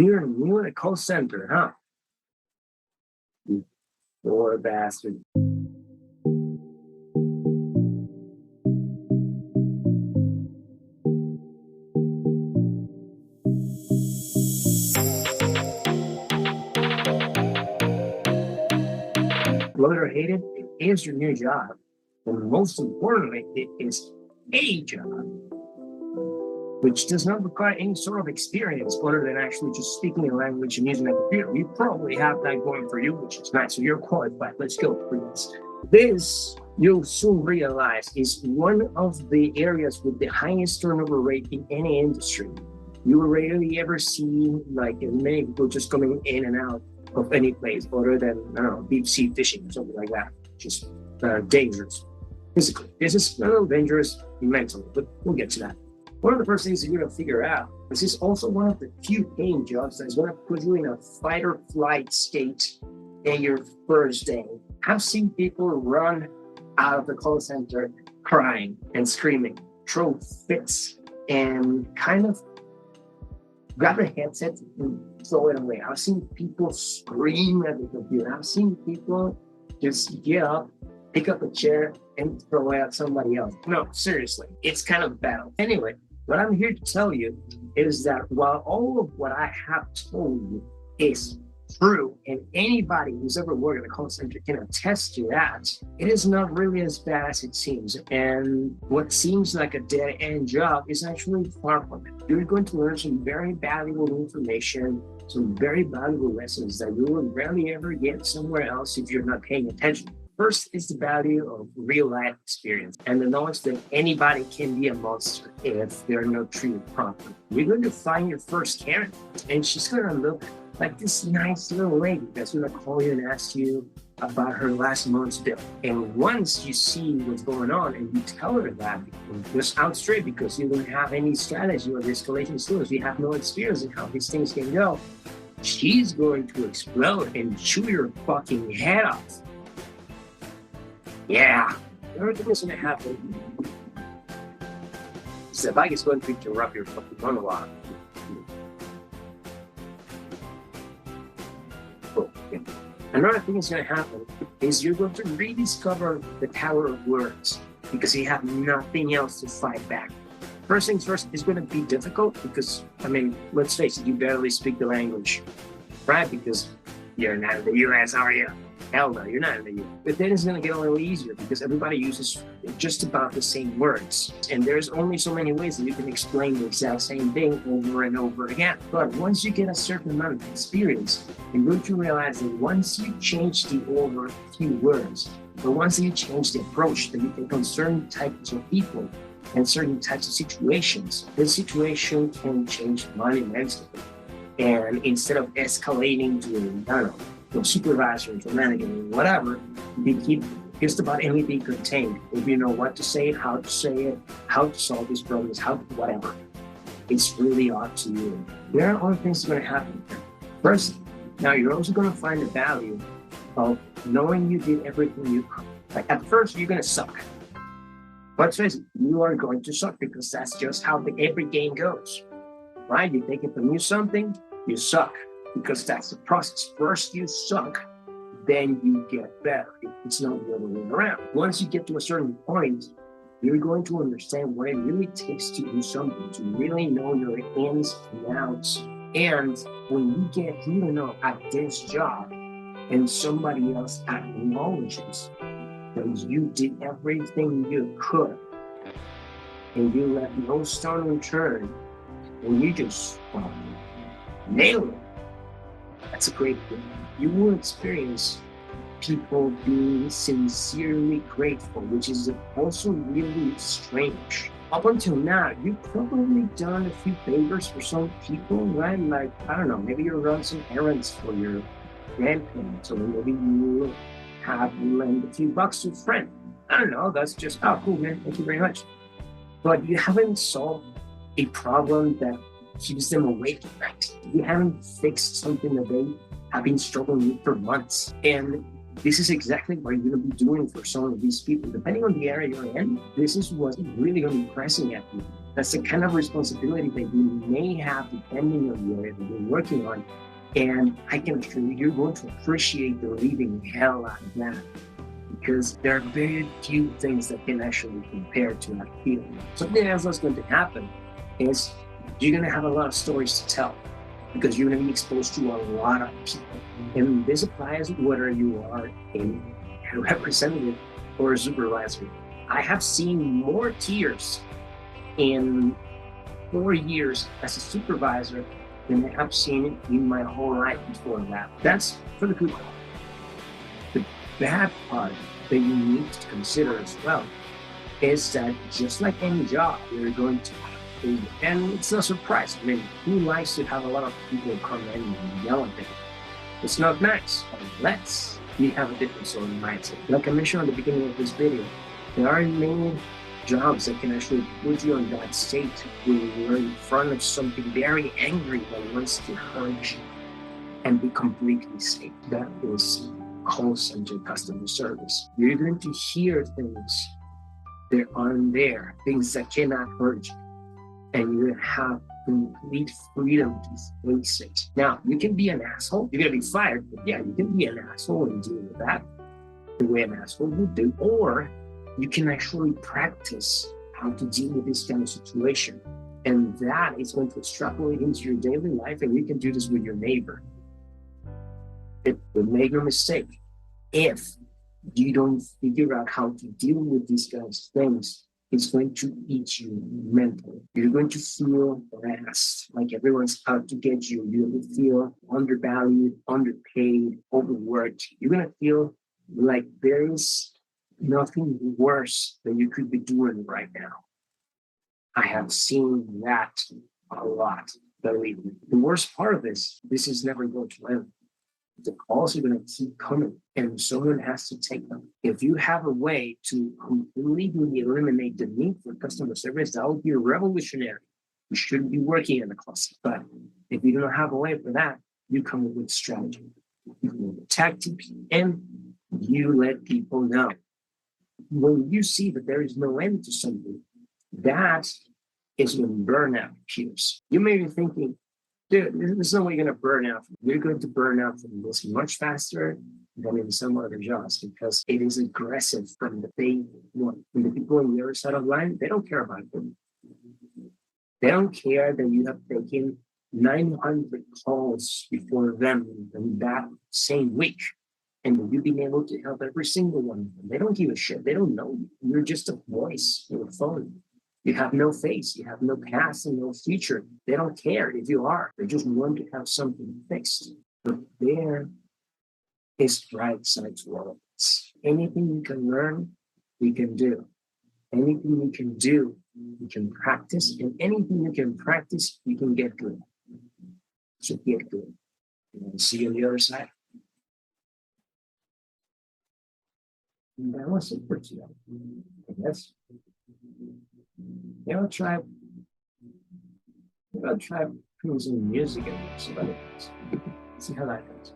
You're new at a call center, huh? You poor bastard. Love it or hate it, it is your new job. And most importantly, it is a job, which does not require any sort of experience other than actually just speaking a language and using a computer. You probably have that going for you, which is nice. So you're qualified. Let's go for this. This, you'll soon realize, is one of the areas with the highest turnover rate in any industry. You will rarely ever see like many people just coming in and out of any place other than, I don't know, deep sea fishing or something like that. Just dangerous physically. This is a little dangerous mentally, but we'll get to that. One of the first things you're going to figure out, this is also one of the few paying jobs that is going to put you in a fight or flight state in your first day. I've seen people run out of the call center crying and screaming, throw fits, and kind of grab a headset and throw it away. I've seen people scream at the computer. I've seen people just get up, pick up a chair, and throw it at somebody else. No, seriously, it's kind of battle. Anyway, what I'm here to tell you is that while all of what I have told you is true, and anybody who's ever worked at a call center can attest to that, it is not really as bad as it seems. And what seems like a dead-end job is actually far from it. You're going to learn some very valuable information, some very valuable lessons that you will rarely ever get somewhere else if you're not paying attention. First is the value of real life experience and the knowledge that anybody can be a monster if they're not treated properly. You're going to find your first Karen, and she's going to look like this nice little lady that's going to call you and ask you about her last month's bill. And once you see what's going on and you tell her that, just out straight, because you don't have any strategy or escalation skills, you have no experience in how these things can go, she's going to explode and chew your fucking head off. Yeah, everything is going to happen. The bike is going to interrupt your fucking monologue. Another thing that's going to happen is you're going to rediscover the power of words because you have nothing else to fight back. First things first, it's going to be difficult because, I mean, let's face it, you barely speak the language, right? Because you're not in the US, are you? Hell no, you're not in the US. But then it's going to get a little easier because everybody uses just about the same words. And there's only so many ways that you can explain the exact same thing over and over again. But once you get a certain amount of experience, you're going to realize that once you change the order of a few words, but once you change the approach that you take on certain types of people and certain types of situations, the situation can change monumentally. And instead of escalating to, I don't know, your supervisor, your manager, whatever, you keep just about anything contained. If you know what to say, how to say it, how to solve these problems, how whatever. It's really up to you. There are other things that are going to happen. First, now you're also going to find the value of knowing you did everything you could. Like at first, you're going to suck. Let's face it, you are going to suck because that's just how every game goes. Right? You take it from you something, you suck. Because that's the process. First you suck, then you get better. It's not the other way around. Once you get to a certain point, you're going to understand what it really takes to do something, to really know your ins and outs. And when you get good enough at this job and somebody else acknowledges that you did everything you could and you left no stone unturned and you just nailed it, that's a great thing. You will experience people being sincerely grateful, which is also really strange. Up until now, you've probably done a few favors for some people, right? Like, I don't know, maybe you run some errands for your grandparents, or maybe you have lent a few bucks to a friend. I don't know, that's just, oh, cool, man, thank you very much. But you haven't solved a problem that keeps them awake at night. You haven't fixed something that they have been struggling with for months. And this is exactly what you're going to be doing for some of these people. Depending on the area you're in, this is what's really going to be pressing at you. That's the kind of responsibility that you may have depending on the area that you're working on. And I can assure you, you're going to appreciate the living hell out of that, because there are very few things that can actually compare to that feeling. Something else that's going to happen is you're going to have a lot of stories to tell, because you're going to be exposed to a lot of people. And this applies whether you are a representative or a supervisor. I have seen more tears in 4 years as a supervisor than I have seen in my whole life before that. That's for the good part. The bad part that you need to consider as well is that just like any job, you're going to and it's no surprise. I mean, who likes to have a lot of people come in and yell at them? It's not nice, unless you have a different sort of mindset. Like I mentioned at the beginning of this video, there are many jobs that can actually put you on that state where you're in front of something very angry that wants to hurt you and be completely safe. That is call center customer service. You're going to hear things that aren't there, things that cannot hurt you. And you have complete freedom to face it. Now, you can be an asshole. You're going to be fired, but yeah, you can be an asshole and deal with that the way an asshole would do. Or you can actually practice how to deal with this kind of situation. And that is going to extrapolate into your daily life, and you can do this with your neighbor. But make no mistake, if you don't figure out how to deal with these kinds of things, it's going to eat you mentally. You're going to feel harassed, like everyone's out to get you. You're going to feel undervalued, underpaid, overworked. You're going to feel like there is nothing worse that you could be doing right now. I have seen that a lot, believe me. The worst part of this is never going to end. The calls are going to keep coming, and someone has to take them. If you have a way to completely eliminate the need for customer service, that would be revolutionary. You shouldn't be working in a call center. But if you don't have a way for that, you come up with strategy, you come up with tactics, and you let people know. When you see that there is no end to something, that is when burnout appears. You may be thinking, dude, there's no way you're going to burn out. You're going to burn out from this much faster than in some other jobs, because it is aggressive from the day one. When the people on the other side of the line, they don't care about them. They don't care that you have taken 900 calls before them in that same week, and that you've been able to help every single one of them. They don't give a shit. They don't know you. You're just a voice on a phone. You have no face, you have no past and no future. They don't care if you are. They just want to have something fixed. But there is bright side to all of this. Anything you can learn, we can do. Anything you can do, you can practice. And anything you can practice, you can get good. So get good. And see you on the other side. And that was it for today, I guess. I'll try putting some music in there, see how that goes.